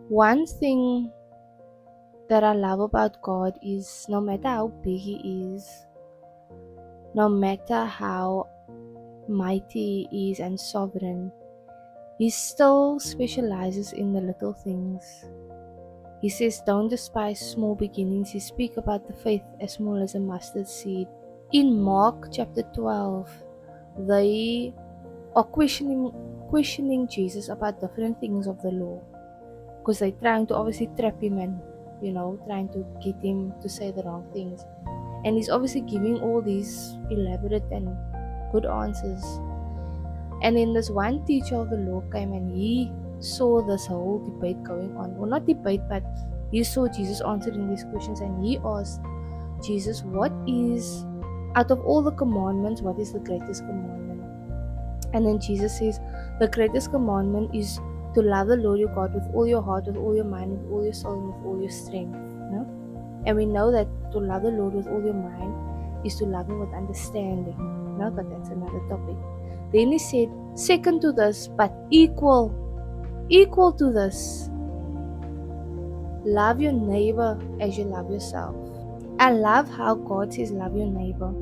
One thing that I love about God is no matter how big He is, no matter how mighty He is and sovereign, He still specializes in the little things. He says, don't despise small beginnings. He speaks about the faith as small as a mustard seed. In Mark chapter 12, they are questioning Jesus about different things of the law, because they're trying to obviously trap him and trying to get him to say the wrong things. And he's obviously giving all these elaborate and good answers. And then this one teacher of the law came and he saw this whole debate going on. Well, not debate, but he saw Jesus answering these questions, and he asked Jesus, what is, out of all the commandments, what is the greatest commandment? And then Jesus says, the greatest commandment is to love the Lord your God with all your heart, with all your mind, with all your soul, and with all your strength. No? And we know that to love the Lord with all your mind is to love Him with understanding. No, but that's another topic. Then He said, second to this, but equal to this, love your neighbor as you love yourself. I love how God says love your neighbor,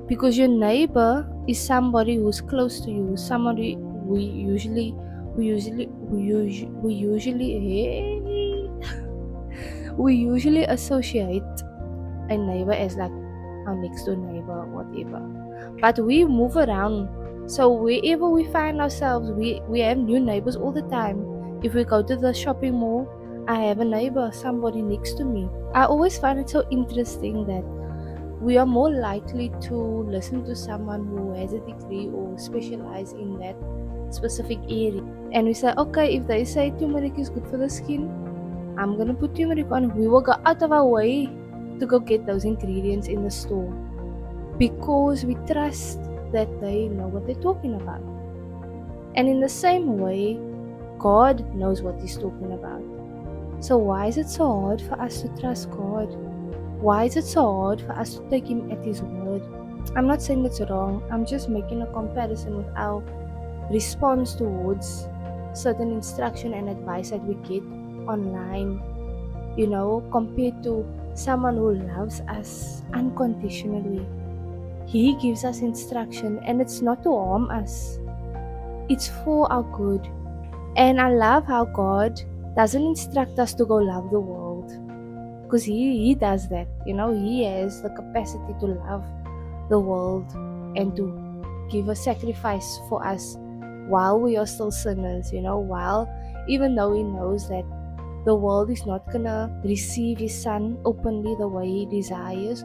because your neighbor is somebody who's close to you, somebody we usually we usually associate a neighbor as like our next door neighbor or whatever. But we move around, so wherever we find ourselves, we have new neighbors all the time. If we go to the shopping mall, I have a neighbor, somebody next to me. I always find it so interesting that we are more likely to listen to someone who has a degree or specialize in that specific area. And we say, okay, if they say turmeric is good for the skin, I'm gonna put turmeric on. We will go out of our way to go get those ingredients in the store, because we trust that they know what they're talking about. And in the same way, God knows what He's talking about. So why is it so hard for us to trust God? Why is it so hard for us to take Him at His word? I'm not saying it's wrong. I'm just making a comparison with our response towards certain instruction and advice that we get online, compared to someone who loves us unconditionally. He gives us instruction, and it's not to harm us. It's for our good. And I love how God doesn't instruct us to go love the world, because he does that. He has the capacity to love the world and to give a sacrifice for us while we are still sinners, while, even though He knows that the world is not gonna receive His Son openly the way He desires,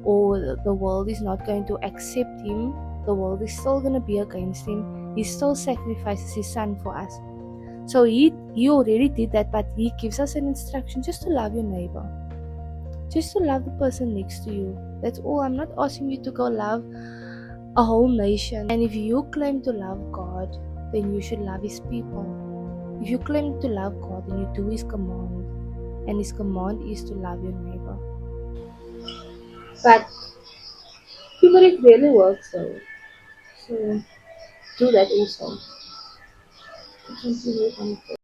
or the world is not going to accept Him, the world is still gonna be against Him. He still sacrifices His Son for us. So he already did that, but He gives us an instruction just to love your neighbor, just to love the person next to you. That's all. I'm not asking you to go love a whole nation. And if you claim to love God, then you should love His people. If you claim to love God, then you do His command, and His command is to love your neighbor. But turmeric really works though, so do that also.